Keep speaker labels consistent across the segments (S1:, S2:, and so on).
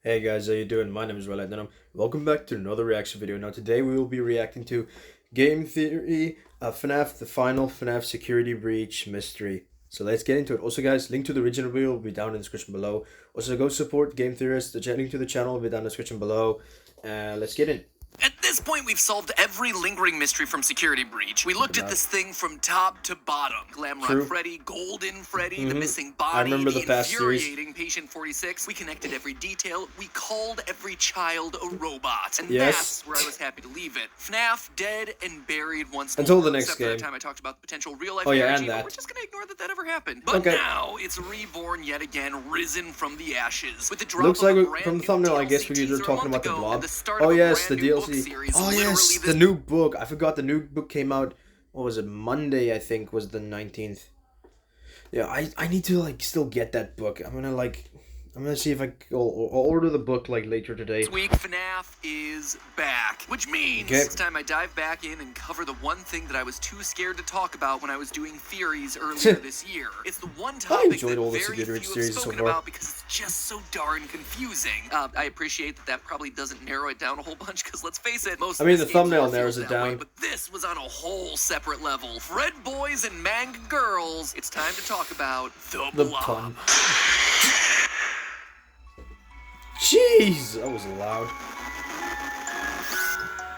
S1: Hey guys, how you doing? My name is Raleigh and welcome back to another reaction video. Now today we will be reacting to Game Theory, FNAF, the final FNAF security breach mystery. So let's get into it. Also guys, link to the original video will be down in the description below. Also go support Game Theorist, the link to the channel will be down in the description below. Let's get in.
S2: At this point, we've solved every lingering mystery from Security Breach. We looked at this thing from top to bottom. Glamrock Freddy, Golden Freddy, the missing body,
S1: remember the past series.
S2: infuriating Patient 46. We connected every detail. We called every child a robot. And
S1: Yes.
S2: that's where I was happy to leave it. FNAF dead and buried once more.
S1: Until the next
S2: Except for that
S1: game.
S2: time I talked about the potential real-life
S1: Oh, yeah,
S2: energy,
S1: and
S2: but
S1: that.
S2: we're just gonna ignore that ever happened. But
S1: Okay.
S2: now, it's reborn yet again, risen from the ashes. With the drop
S1: Looks
S2: of a
S1: like
S2: brand
S1: from the
S2: new
S1: thumbnail, I guess
S2: DLC
S1: we were
S2: teaser a
S1: talking
S2: month
S1: about the
S2: ago,
S1: blob.
S2: and the start
S1: Oh
S2: of a
S1: yes, the
S2: brand new book
S1: DLC.
S2: series.
S1: Oh
S2: Literally
S1: yes,
S2: this
S1: the new book. I forgot the new book came out. What was it? Monday, I think, was the 19th. Yeah, I need to still get that book. I'm gonna see if I'll order the book later today.
S2: This week, FNAF is back, which means it's time I dive back in and cover the one thing that I was too scared to talk about when I was doing theories earlier this year. It's the one topic
S1: enjoyed
S2: that
S1: all the
S2: very
S1: Security
S2: few have
S1: series so
S2: spoken
S1: far.
S2: about because it's just so darn confusing. I appreciate that probably doesn't narrow it down a whole bunch because let's face it, most
S1: I mean,
S2: of
S1: the
S2: this game
S1: thumbnail
S2: feels
S1: narrows it
S2: that way,
S1: down.
S2: but this was on a whole separate level. Fred boys and manga girls, it's time to talk about the Blob.
S1: pun. Jeez, that was loud.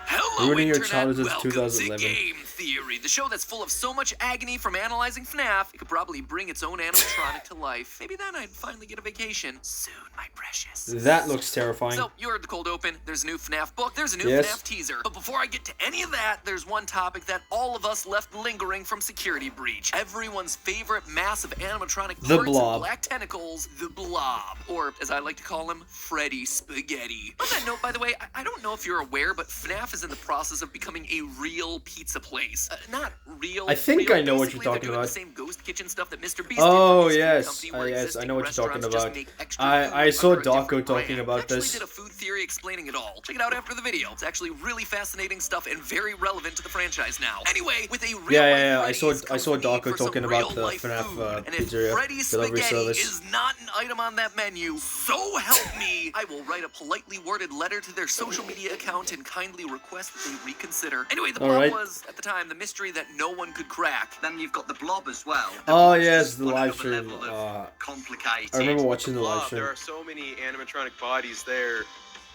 S2: Hello,
S1: Ruining your
S2: Internet.
S1: childhood since
S2: Welcome
S1: 2011.
S2: to Game Theory, the show that's full of so much agony from analyzing FNAF, it could probably bring its own animatronic to life. Maybe then I'd finally get a vacation. Soon, my precious.
S1: That looks terrifying.
S2: So, you heard the cold open. There's a new FNAF book. There's a new
S1: Yes.
S2: FNAF teaser. But before I get to any of that, there's one topic that all of us left lingering from Security Breach. Everyone's favorite massive animatronic
S1: The
S2: parts
S1: Blob.
S2: and black tentacles, the Blob. Or, as I like to call him, Freddy Spaghetti. On that note, by the way, I don't know if you're aware, but FNAF is in the process of becoming a real pizza place. Not real.
S1: I think
S2: real.
S1: I know what
S2: Basically,
S1: you're
S2: they're
S1: talking
S2: doing
S1: about.
S2: The same ghost kitchen stuff that Mr. Beast
S1: Oh,
S2: did for his
S1: yes.
S2: company, where
S1: Yes, I
S2: existing
S1: know what you're talking
S2: restaurants just
S1: about.
S2: make extra
S1: I
S2: food
S1: saw
S2: under a
S1: Daco
S2: different
S1: talking
S2: brand.
S1: about
S2: Actually
S1: this.
S2: did a food theory explaining it all. Check it out after the video. It's actually really fascinating stuff and very relevant to the franchise now. Anyway, with a real
S1: Yeah. I
S2: life
S1: saw
S2: Freddy's comes the need
S1: Daco
S2: for some
S1: talking about the
S2: real-life
S1: FNAF
S2: food. And if
S1: pizzeria
S2: Freddy's
S1: delivery
S2: Spaghetti
S1: service.
S2: is not an item on that menu, so help me, I will write a politely worded letter to their social media account and kindly request that they reconsider. Anyway, the Blob was, at the time, the mystery that no one could crack.
S3: Then you've got the Blob as well.
S1: Oh yes, the
S3: On
S1: live
S3: another
S1: stream.
S3: level of complicated.
S1: I remember watching the live
S4: Blob,
S1: stream.
S4: there are so many animatronic bodies there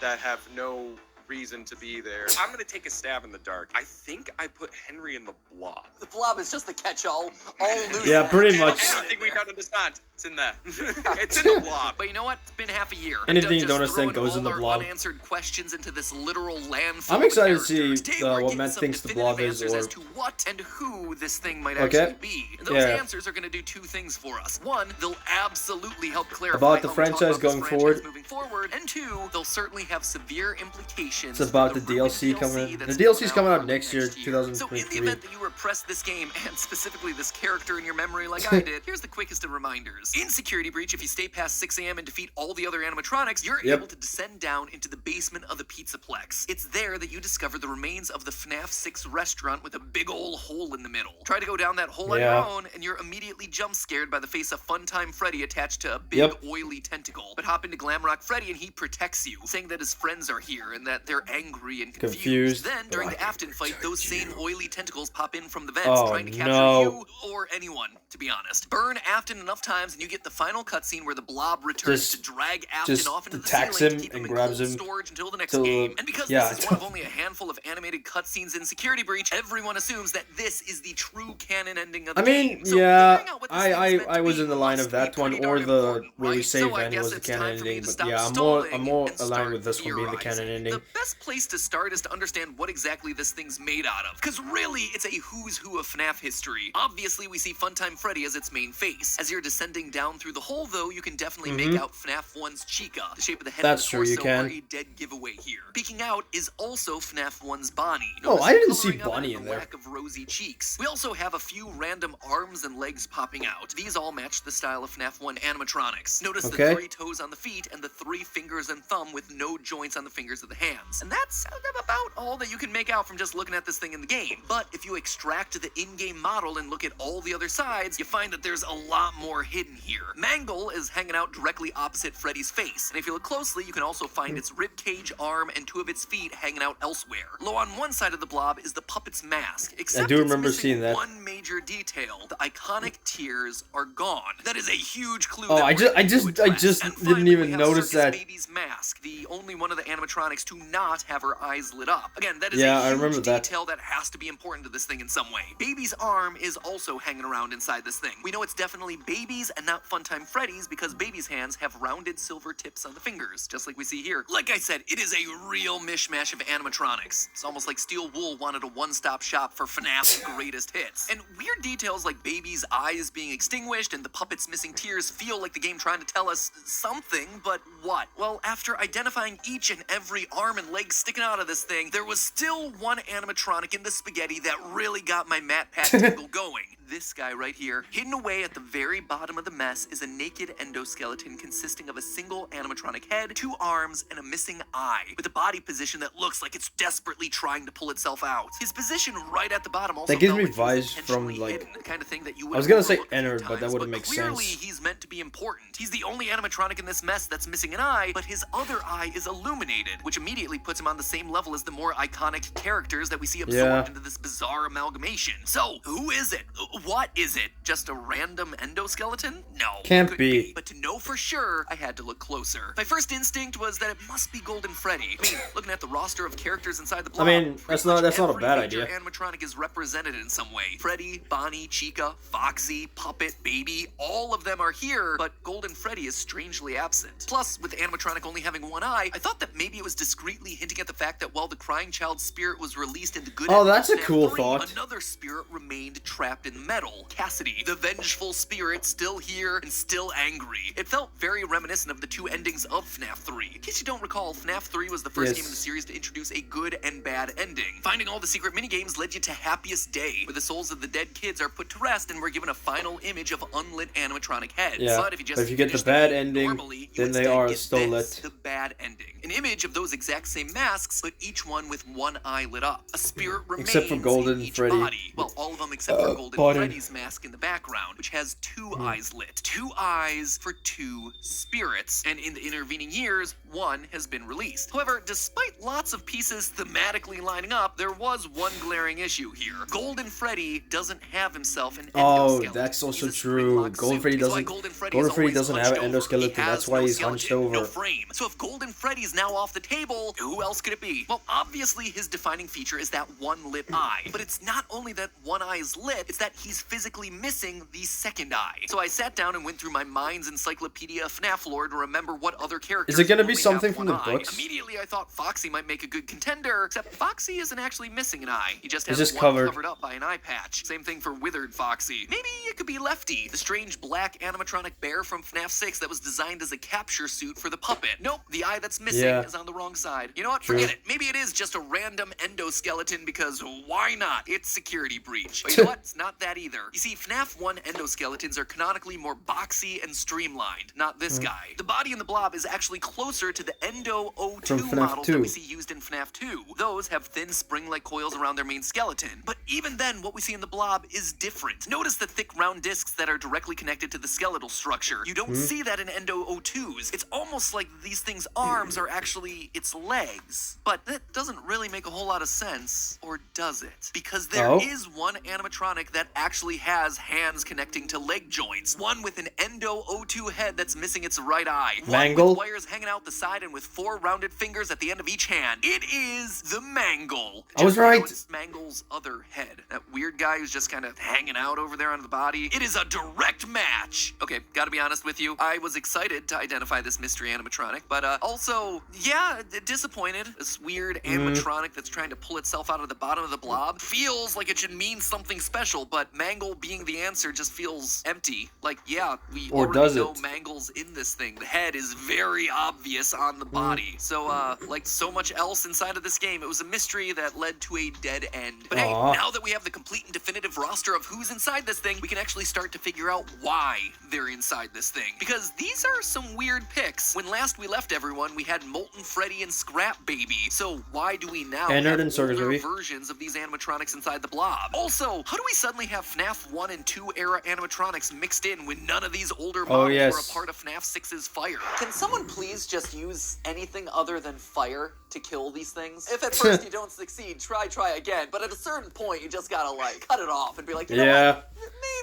S4: that have no reason to be there. I'm gonna take a stab in the dark. I think I put Henry in the Blob.
S2: The Blob is just the catch-all. All loose.
S1: Yeah, pretty much.
S4: I don't think we don't understand. It's in there. It's in the Blob.
S2: But you know what? It's been half a year.
S1: Anything you
S2: Just
S1: don't understand
S2: throwing
S1: goes in the
S2: all our
S1: Blob.
S2: Unanswered questions into this literal landfill.
S1: I'm
S2: of
S1: excited to see
S2: characters. Today we're
S1: what
S2: getting
S1: Matt
S2: some
S1: thinks the
S2: definitive
S1: Blob is,
S2: answers
S1: or
S2: as to what and who this thing might
S1: Okay.
S2: actually be. And those
S1: Yeah.
S2: answers are going to do two things for us. One, they'll absolutely help clarify
S1: About the
S2: how we talk
S1: franchise
S2: about this
S1: going
S2: franchise
S1: forward.
S2: moving forward. And two, they'll certainly have severe implications.
S1: It's about
S2: for
S1: the
S2: ruined
S1: DLC coming.
S2: that's
S1: The DLC's coming out
S2: early
S1: next year,
S2: So in the
S1: 2023.
S2: event that you repress this game, and specifically this character in your memory like I did, here's the quickest of reminders. In Security Breach, if you stay past 6 a.m. and defeat all the other animatronics, you're
S1: Yep.
S2: able to descend down into the basement of the Pizzaplex. It's there that you discover the remains of the FNAF 6 restaurant with a big ol' hole in the middle. Try to go down that hole on your
S1: Yeah.
S2: own, and you're immediately jump scared by the face of Funtime Freddy attached to a big
S1: Yep.
S2: oily tentacle. But hop into Glamrock Freddy and he protects you, saying that his friends are here and that they're angry and confused. Then, during the Afton fight, those same oily tentacles pop in from the vents,
S1: Oh,
S2: trying to capture
S1: no.
S2: you or anyone, to be honest. Burn Afton enough times and you get the final cutscene where the Blob returns to drag Afton off into the
S1: attacks
S2: ceiling
S1: him
S2: to keep him
S1: and
S2: in
S1: grabs
S2: cold
S1: him
S2: storage until the next
S1: till-
S2: game. And because
S1: yeah.
S2: this is one of only a handful of animated cutscenes in Security Breach, everyone assumes that this is the true canon ending of the
S1: I mean,
S2: game. So
S1: yeah,
S2: figuring out what this thing is meant
S1: I
S2: to
S1: was
S2: be
S1: in the line
S2: must
S1: of that
S2: be
S1: one,
S2: pretty
S1: or
S2: darn
S1: the
S2: important,
S1: really
S2: right?
S1: saved
S2: So I
S1: ending
S2: guess
S1: was the
S2: it's
S1: canon
S2: time for me
S1: ending.
S2: to
S1: But
S2: stop
S1: yeah, I'm
S2: stalling
S1: more
S2: and
S1: aligned
S2: start
S1: with this one being the canon
S2: theorizing.
S1: ending.
S2: The best place to start is to understand what exactly this thing's made out of. Because really, it's a who's who of FNAF history. Obviously, we see Funtime Freddy as its main face. As you're descending down through the hole, though, you can definitely make out FNAF 1's Chica, the shape of the head
S1: That's
S2: of the
S1: true, you
S2: torso, or
S1: can.
S2: a dead giveaway here. Peeking out is also FNAF 1's Bonnie.
S1: Oh,
S2: Notice
S1: I
S2: the
S1: didn't see
S2: coloring of it
S1: Bonnie
S2: and
S1: in
S2: the
S1: there.
S2: lack of rosy cheeks. We also have a few random arms and legs popping out. These all match the style of FNAF 1 animatronics. Notice the
S1: Okay.
S2: 3 toes on the feet and the 3 fingers and thumb with no joints on the fingers of the hands. And that's about all that you can make out from just looking at this thing in the game. But if you extract the in-game model and look at all the other sides, you find that there's a lot more hidden here. Mangle is hanging out directly opposite Freddy's face, and if you look closely, you can also find its rib cage, arm, and 2 of its feet hanging out elsewhere. Low on one side of the blob is the puppet's mask, except
S1: I do remember
S2: it's missing
S1: seeing that.
S2: one major detail. The iconic tears are gone. That is a huge clue.
S1: Oh,
S2: that
S1: I
S2: we're
S1: just
S2: to address. And
S1: didn't
S2: finally,
S1: even
S2: we have
S1: notice
S2: Circus
S1: that.
S2: Baby's mask, the only one of the animatronics to not have her eyes lit up. Again, that is
S1: Yeah,
S2: a
S1: I
S2: huge
S1: remember that.
S2: detail that has to be important to this thing in some way. Baby's arm is also hanging around inside this thing. We know it's definitely Baby's and not Funtime Freddy's because Baby's hands have rounded silver tips on the fingers, just like we see here. Like I said, it is a real mishmash of animatronics. It's almost like Steel Wool wanted a one-stop shop for FNAF's greatest hits. And weird details like Baby's eyes being extinguished and the puppet's missing tears feel like the game trying to tell us something, but what? Well, after identifying each and every arm and leg sticking out of this thing, there was still one animatronic in the spaghetti that really got my Matt Pat tingle going. This guy right here. Hidden away at the very bottom of the mess is a naked endoskeleton consisting of a single animatronic head, 2 arms, and a missing eye, with a body position that looks like it's desperately trying to pull itself out. His position right at the bottom also
S1: That gives
S2: felt
S1: me
S2: like he was
S1: vibes from,
S2: intentionally
S1: like-
S2: hidden, the kind of thing that you would
S1: I was gonna say
S2: overlook a few
S1: Ennard, but that
S2: times,
S1: wouldn't make
S2: clearly
S1: sense.
S2: he's meant to be important. He's the only animatronic in this mess that's missing an eye, but his other eye is illuminated, which immediately puts him on the same level as the more iconic characters that we see absorbed into this bizarre amalgamation. So, who is it? What is it? Just a random endoskeleton? No.
S1: Can't
S2: couldn't
S1: be.
S2: But to know for sure, I had to look closer. My first instinct was that it must be Golden Freddy. I mean, looking at the roster of characters inside the blob,
S1: mean, that's not a
S2: every
S1: bad
S2: major
S1: idea.
S2: animatronic is represented in some way. Freddy, Bonnie, Chica, Foxy, Puppet, Baby, all of them are here, but Golden Freddy is strangely absent. Plus, with the animatronic only having one eye, I thought that maybe it was discreetly hinting at the fact that while the crying child's spirit was released into good
S1: Oh,
S2: end of
S1: that's a
S2: FNAF
S1: cool
S2: 3,
S1: thought.
S2: another spirit remained trapped in metal. Cassidy, the vengeful spirit, still here and still angry. It felt very reminiscent of the 2 endings of FNAF 3. In case you don't recall, FNAF 3 was the first game in the series to introduce a good and bad ending. Finding all the secret minigames led you to Happiest Day, where the souls of the dead kids are put to rest and we're given a final image of unlit animatronic heads.
S1: Yeah,
S2: But if you just
S1: but if you get the
S2: finish
S1: bad
S2: game
S1: ending,
S2: normally, you
S1: then they
S2: instead
S1: are
S2: get
S1: still
S2: this,
S1: lit.
S2: the bad ending. An image of those exact same masks, but each one with one eye lit up. A spirit remains
S1: Except for Golden
S2: in each
S1: Freddy.
S2: body. Well, all of them except for Golden
S1: pardon.
S2: Freddy's mask in the background, which has 2 eyes lit. 2 eyes for 2 spirits. And in the intervening years, one has been released. However, despite lots of pieces thematically lining up, there was one glaring issue here. Golden Freddy doesn't have himself an
S1: Oh,
S2: endoskeleton.
S1: that's also
S2: He's a
S1: true.
S2: spring-locked
S1: Golden
S2: suit.
S1: Freddy
S2: It's why
S1: doesn't-
S2: Golden Freddy
S1: Golden
S2: is
S1: Freddy
S2: always
S1: doesn't have
S2: hunched
S1: an
S2: over.
S1: endoskeleton,
S2: He has
S1: that's why
S2: no
S1: he's hunched
S2: skeleton, no
S1: over.
S2: frame. So if Golden Freddy's now off the table, who else could it be? Well, obviously his defining feature is that one lit eye. But it's not only that one eye is lit, it's that he's physically missing the second eye. So I sat down and went through my mind's encyclopedia of FNAF lore to remember what other characters
S1: Is it gonna be
S2: only have
S1: something from
S2: one
S1: the
S2: eye.
S1: books?
S2: Immediately I thought Foxy might make a good contender, except Foxy isn't actually missing an eye. He just has
S1: It's just
S2: one
S1: covered.
S2: covered up by an eye patch. Same thing for Withered Foxy. Maybe it could be Lefty, the strange black animatronic bear from FNAF 6 that was designed as a capture suit for the puppet. Nope, the eye that's missing
S1: Yeah.
S2: is on the wrong side. You know what?
S1: True.
S2: Forget it. Maybe it is just a random endoskeleton because why not? It's security breach. But you know what? It's not that either. You see, FNAF 1 endoskeletons are canonically more boxy and streamlined, not this guy. The body in the blob is actually closer to the Endo O2
S1: From FNAF
S2: models
S1: 2.
S2: that we see used in FNAF 2. Those have thin spring-like coils around their main skeleton. But even then, what we see in the blob is different. Notice the thick round discs that are directly connected to the skeletal structure. You don't see that in Endo O2s. It's almost like these things' arms are actually its legs. But that doesn't really make a whole lot of sense, or does it? Because there is one animatronic that actually has hands connecting to leg joints. One with an Endo O2 head that's missing its right eye. One
S1: Mangle?
S2: with wires hanging out the side and with 4 rounded fingers at the end of each hand. It is the Mangle.
S1: I was
S2: Just so you know,
S1: right.
S2: it's Mangle's other head. That weird guy who's just kind of hanging out over there on the body. It is a direct match. Okay, gotta be honest with you. I was excited to identify this mystery animatronic, but also, yeah, disappointed. This weird animatronic that's trying to pull itself out of the bottom of the blob feels like it should mean something special, but Mangle being the answer just feels empty. Like, yeah, we
S1: Or
S2: already
S1: does
S2: know
S1: it?
S2: Mangle's in this thing. The head is very obvious this on the body. So, like so much else inside of this game, it was a mystery that led to a dead end. But hey, now that we have the complete and definitive roster of who's inside this thing, we can actually start to figure out why they're inside this thing. Because these are some weird picks. When last we left everyone, we had Molten Freddy and Scrap Baby. So why do we now have older versions of these animatronics inside the blob? Also, how do we suddenly have FNAF 1 and 2 era animatronics mixed in when none of these older models were a part of FNAF 6's fire? Can someone please just use anything other than fire to kill these things? If at first you don't succeed, try again. But at a certain point, you just gotta like cut it off and be like, you know what?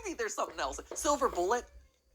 S2: Maybe there's something else. Silver bullet,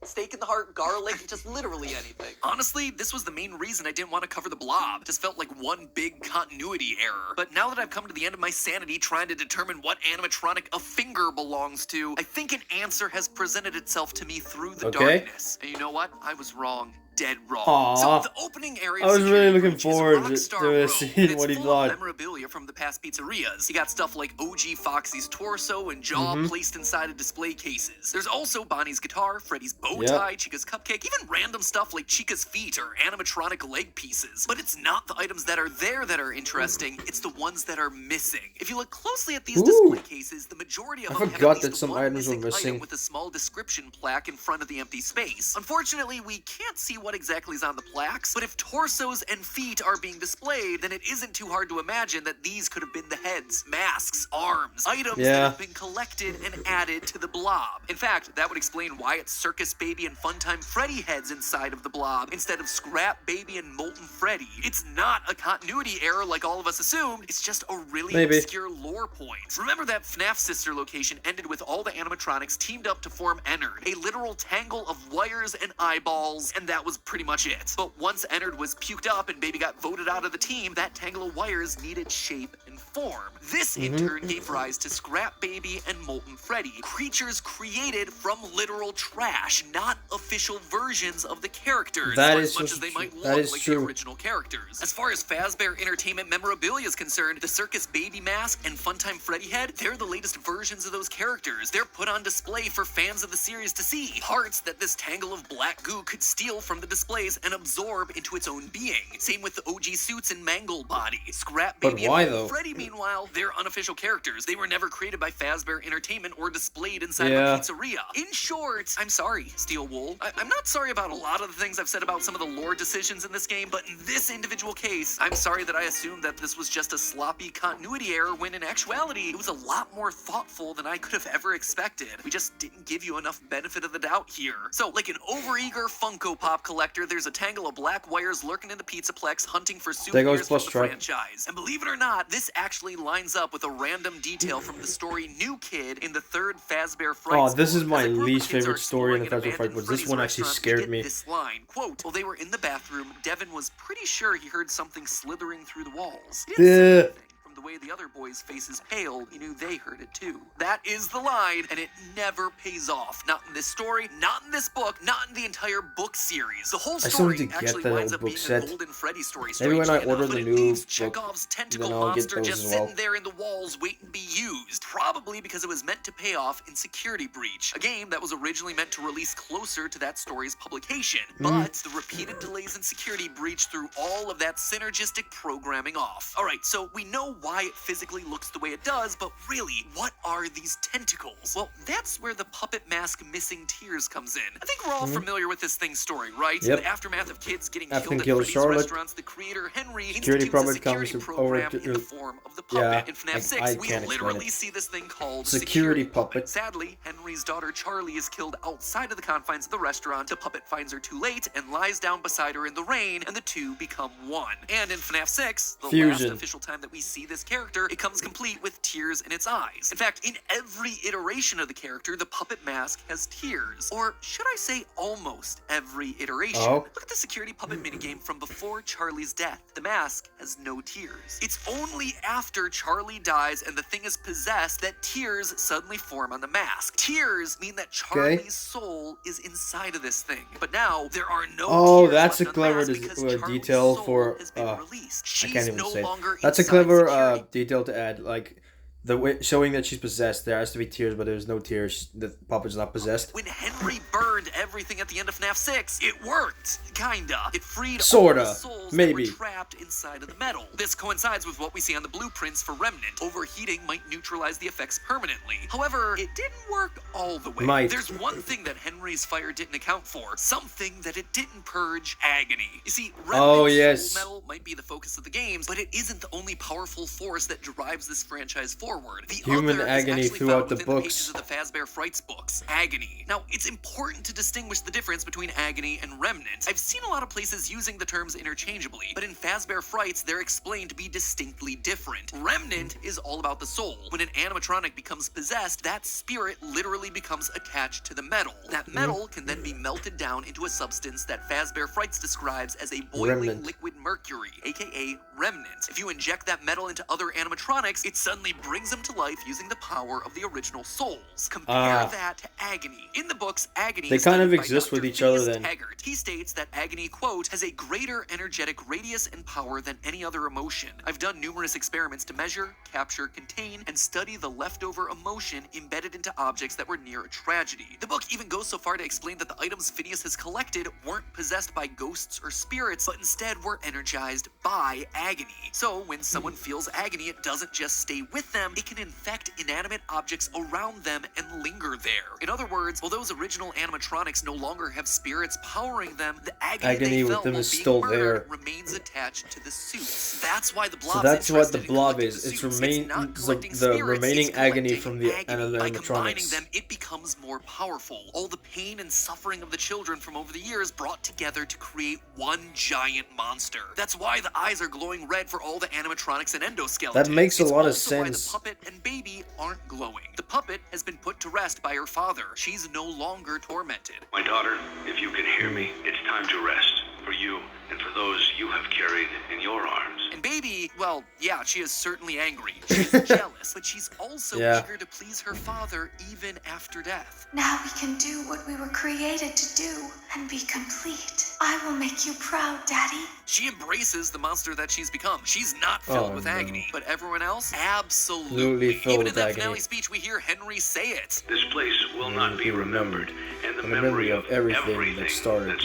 S2: steak in the heart, garlic, just literally anything. Honestly, this was the main reason I didn't want to cover the blob. It just felt like one big continuity error. But now that I've come to the end of my sanity trying to determine what animatronic a finger belongs to, I think an answer has presented itself to me through the darkness. And you know what? I was wrong. Dead wrong.
S1: Aww.
S2: So the opening area
S1: I was really looking forward to
S2: seeing
S1: what he bought.
S2: Memorabilia from the past pizzerias. You got stuff like OG Foxy's torso and jaw placed inside of display cases. There's also Bonnie's guitar, Freddy's bow tie, Chica's cupcake, even random stuff like Chica's feet or animatronic leg pieces. But it's not the items that are there that are interesting, it's the ones that are missing. If you look closely at these display cases, the majority of them have at least one missing item with a small description plaque in front of the empty space. Unfortunately, we can't see what exactly is on the plaques, but if torsos and feet are being displayed, then it isn't too hard to imagine that these could have been the heads, masks, arms, items that have been collected and added to the blob. In fact, that would explain why it's Circus Baby and Funtime Freddy heads inside of the blob instead of Scrap Baby and Molten Freddy. It's not a continuity error like all of us assumed, it's just a really obscure lore point. Remember that FNAF sister location ended with all the animatronics teamed up to form Ennard, a literal tangle of wires and eyeballs, and that was pretty much it. But once Ennard was puked up and Baby got voted out of the team, that tangle of wires needed shape and form. This in turn gave rise to Scrap Baby and Molten Freddy, creatures created from literal trash, not official versions of the characters, as much as they might look like the original characters. As far as Fazbear Entertainment memorabilia is concerned, the Circus Baby mask and Funtime Freddy head, they're the latest versions of those characters. They're put on display for fans of the series to see. Parts that this tangle of black goo could steal from the displays and absorb into its own being. Same with the OG suits and Mangle Body. Scrap Baby and Freddy, meanwhile, they're unofficial characters. They were never created by Fazbear Entertainment or displayed inside of a pizzeria. In short, I'm sorry, Steel Wool. I'm not sorry about a lot of the things I've said about some of the lore decisions in this game, but in this individual case, I'm sorry that I assumed that this was just a sloppy continuity error when in actuality, it was a lot more thoughtful than I could have ever expected. We just didn't give you enough benefit of the doubt here. So, like an overeager Funko Pop collector, there's a tangle of black wires lurking in the Pizzaplex hunting for souvenirs from the franchise. And believe it or not, this actually lines up with a random detail from the story New Kid in the third Fazbear Fright.
S1: Oh, this is my least favorite story in the Fazbear Fright, but this one actually scared me.
S2: This line, quote, while they were in the bathroom, Devin was pretty sure he heard something slithering through the walls. He didn't say anything. The way the other boys' faces paled, he knew they heard it too. That is the line, and it never pays off. Not in this story, not in this book, not in the entire book series. The whole story actually winds up being a Golden Freddy story.
S1: Maybe when I order the new book,
S2: Chekhov's tentacle monster just sitting there in the walls waiting to be used. Probably because it was meant to pay off in Security Breach, a game that was originally meant to release closer to that story's publication. But the repeated delays in Security Breach threw all of that synergistic programming off. Alright, so we know why it physically looks the way it does, but really, what are these tentacles? Well, that's where the puppet mask Missing Tears comes in. I think we're all familiar with this thing's story, right? In the aftermath of kids getting killed at Freddy's restaurants, the creator Henry institutes a security program in the form of the puppet. In FNAF 6, we literally see this thing called Security Puppet. Sadly, Henry's daughter Charlie is killed outside of the confines of the restaurant. The puppet finds her too late and lies down beside her in the rain, and the two become one. And in FNAF 6, the last official time that we see this character, it comes complete with tears in its eyes. In fact, in every iteration of the character, the puppet mask has tears. Or should I say almost every iteration. Look at the security puppet minigame from before Charlie's death. The mask has no tears. It's only after Charlie dies and the thing is possessed that tears suddenly form on the mask. Tears mean that Charlie's soul is inside of this thing. But now, there are no tears
S1: that's a
S2: left
S1: clever
S2: on the mask because
S1: detail
S2: Charlie's
S1: for
S2: soul has been released. She's
S1: I can't even
S2: no
S1: say
S2: longer
S1: that's a
S2: inside
S1: clever
S2: security.
S1: detail to add, like the way showing that she's possessed. There has to be tears, but there's no tears. The puppet's not possessed.
S2: When Henry burned everything at the end of FNAF 6, it worked. Kinda. It freed all
S1: Sorta.
S2: the souls particles
S1: Maybe.
S2: that were trapped inside of the metal. This coincides with what we see on the blueprints for Remnant. Overheating might neutralize the effects permanently. However, it didn't work all the way.
S1: Might.
S2: There's one thing that Henry's fire didn't account for, something that it didn't purge: agony. You see, Remnant's soul metal might be the focus of the games, but it isn't the only powerful force that drives this franchise forward. The
S1: Human
S2: other
S1: agony
S2: is actually
S1: throughout
S2: found
S1: the
S2: within
S1: books.
S2: the pages of the Fazbear Frights books. Agony. Now, it's important to distinguish the difference between agony and remnant. I've seen a lot of places using the terms interchangeably, but in Fazbear Frights, they're explained to be distinctly different. Remnant is all about the soul. When an animatronic becomes possessed, that spirit literally becomes attached to the metal. That metal can then be melted down into a substance that Fazbear Frights describes as a boiling liquid mercury, aka remnant. If you inject that metal into other animatronics, it suddenly brings them to life using the power of the original souls. Compare that to agony. In the books, agony
S1: They
S2: is
S1: kind of
S2: studied by
S1: exist with
S2: Dr.
S1: each other
S2: Phineas
S1: then.
S2: Taggart. He states that agony, quote, has a greater energetic radius and power than any other emotion. I've done numerous experiments to measure, capture, contain, and study the leftover emotion embedded into objects that were near a tragedy. The book even goes so far to explain that the items Phineas has collected weren't possessed by ghosts or spirits, but instead were energized by agony. So when someone feels agony, it doesn't just stay with them, it can infect inanimate objects around them and linger there. In other words, while those original animatronics no longer have spirits powering them, the agony they
S1: with
S2: felt
S1: them
S2: while
S1: is
S2: being
S1: still
S2: murdered
S1: there.
S2: remains attached to the suits. That's why the blob.
S1: So that's what the blob is. It's the remaining agony from the
S2: By combining
S1: animatronics.
S2: them, it becomes more powerful. All the pain and suffering of the children from over the years brought together to create one giant monster. That's why the eyes are glowing red for all the animatronics and endoskeletons.
S1: That makes a lot of
S2: also why
S1: sense.
S2: the puppet and baby aren't glowing. The puppet has been put to rest by her father. She's no longer tormented.
S5: My daughter, if you can hear me, it's time to rest. For you and for those you have carried in your arms.
S2: And baby, well, yeah, she is certainly angry. She's jealous, but she's also eager to please her father even after death.
S6: Now we can do what we were created to do and be complete. I will make you proud, Daddy.
S2: She embraces the monster that she's become. She's not filled with agony, but everyone else, absolutely.
S1: Filled
S2: Even
S1: with
S2: in that
S1: agony.
S2: finale speech, we hear Henry say it.
S5: This place will not be remembered, and the memory of everything that started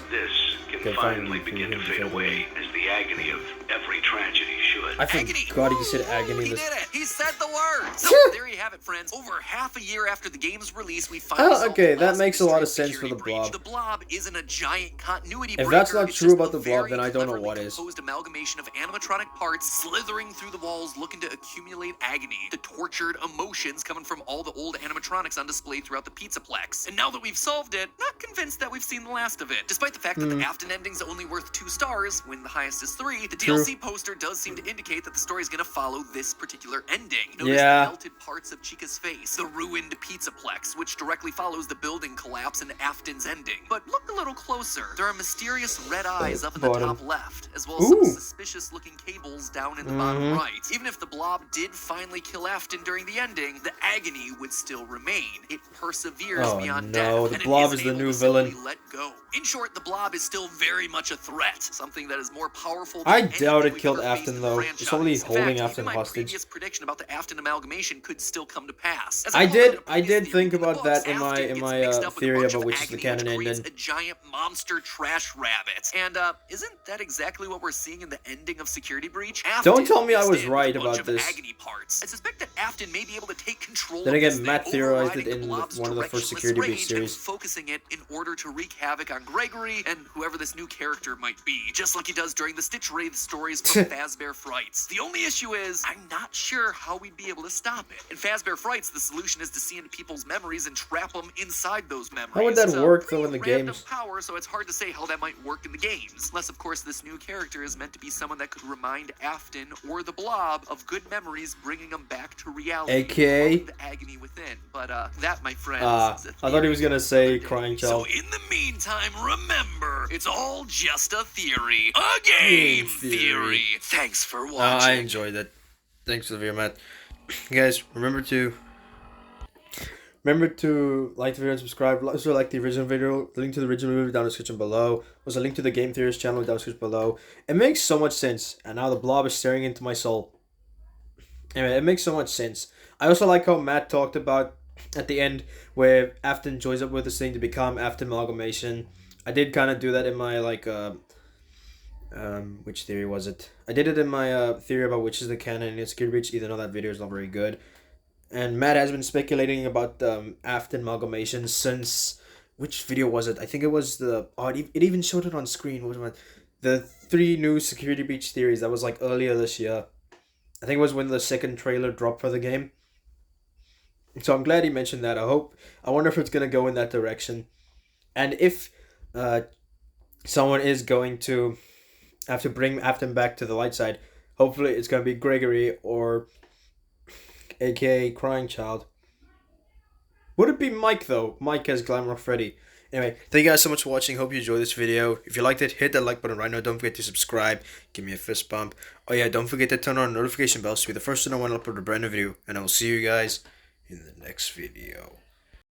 S5: this can finally begin to fade away, as the agony of every tragedy should.
S1: I forgot he said agony.
S2: He did it. He said the word. So there you have it, friends. Over half a year after the game's release, we finally solved
S1: okay,
S2: the
S1: that
S2: last
S1: makes a lot of
S2: mystery
S1: sense for the
S2: security breach.
S1: blob.
S2: The blob isn't a giant continuity
S1: If
S2: breaker.
S1: that's not
S2: It's
S1: true
S2: just
S1: about
S2: a
S1: the blob,
S2: very
S1: then I don't know
S2: cleverly
S1: what is.
S2: composed amalgamation of animatronic parts slithering through the walls, looking to accumulate agony, the tortured emotions coming from all the old animatronics on display throughout the Pizzaplex. And now that we've solved it, not convinced that we've seen the last of it. Despite the fact that the Afton ending's only worth 2 stars, when the highest is 3, the DLC poster does seem to indicate that the story's gonna follow this particular ending. Notice the melted parts of Chica's face, the ruined Pizzaplex, which directly follows the building collapse and Afton's ending. But look a little closer. There are mysterious red eyes up in the top left, as well as some suspicious-looking cables down in the bottom right. Even if the blob did finally kill Afton during the ending, the agony would still remain. It perseveres beyond death.
S1: The blob is the new villain.
S2: Let go. In short, the blob is still very much a threat, something that is more powerful than
S1: I
S2: anything
S1: doubt it
S2: we've
S1: killed
S2: ever faced
S1: Afton
S2: in the
S1: though.
S2: franchise.
S1: It's only
S2: In
S1: holding
S2: fact,
S1: Afton
S2: even my
S1: hostage.
S2: previous prediction about the Afton amalgamation could still come to pass. As
S1: I
S2: called out in a
S1: did
S2: previous
S1: think
S2: theory,
S1: about
S2: the books,
S1: that in
S2: Afton gets
S1: my
S2: mixed up with a
S1: theory
S2: bunch
S1: about
S2: of
S1: which is the
S2: agony,
S1: canon
S2: which creates
S1: ending.
S2: a giant monster trash rabbit. And isn't that exactly what we're seeing in the ending of Security Breach?
S1: Don't tell me I was
S2: mixed in with
S1: right
S2: a bunch
S1: about
S2: of
S1: this.
S2: agony parts. I suspect that Afton may be able to take control
S1: Then
S2: of
S1: again,
S2: this thing,
S1: Matt theorized it
S2: overriding
S1: in
S2: the blob's
S1: one of the first
S2: directionless
S1: Security Breach
S2: rage and
S1: series.
S2: focusing it in order to wreak havoc on Gregory and whoever this new character might be, just like he does during the Stitch Wraith stories from Fazbear Frights. The only issue is, I'm not sure how we'd be able to stop it. In Fazbear Frights, the solution is to see into people's memories and trap them inside those memories.
S1: How would that
S2: It's a
S1: work, though,
S2: pretty
S1: in the
S2: random
S1: games?
S2: power, so it's hard to say how that might work in the games. Unless, of course, this new character is meant to be someone that could remind Afton or the Blob of good memories, bringing them back to reality.
S1: AKA?
S2: The agony within. But that, my friends, is a
S1: I thought he was gonna say
S2: theory.
S1: crying
S2: So
S1: child.
S2: in the meantime, remember, it's all just a theory. A game theory. Thanks for watching.
S1: I enjoyed it. Thanks for the video, Matt. Guys, remember to like the video and subscribe. Also like the original video. The link to the original video down in the description below. There's a link to the Game Theorist channel down in the description below. It makes so much sense. And now the blob is staring into my soul. Anyway, it makes so much sense. I also like how Matt talked about at the end where Afton joins up with this thing to become Afton Amalgamation. I did kind of do that in my Which theory was it? I did it in my theory about which is the canon in Security Breach, even though that video is not very good. And Matt has been speculating about after amalgamation since, which video was it? I think it was the it even showed it on screen. What was it? The 3 new Security Breach theories. That was like earlier this year. I think it was when the second trailer dropped for the game. So I'm glad he mentioned that. I wonder if it's gonna go in that direction, and if someone is going to have to bring Afton back to the light side, hopefully it's gonna be Gregory or aka Crying Child. Would it be Mike though? Mike as Glamour Freddy. Anyway, thank you guys so much for watching. Hope you enjoyed this video. If you liked it, hit that like button right now. Don't forget to subscribe. Give me a fist bump. Oh yeah, don't forget to turn on notification bells to be the first to know when I upload a brand new video. And I will see you guys in the next video.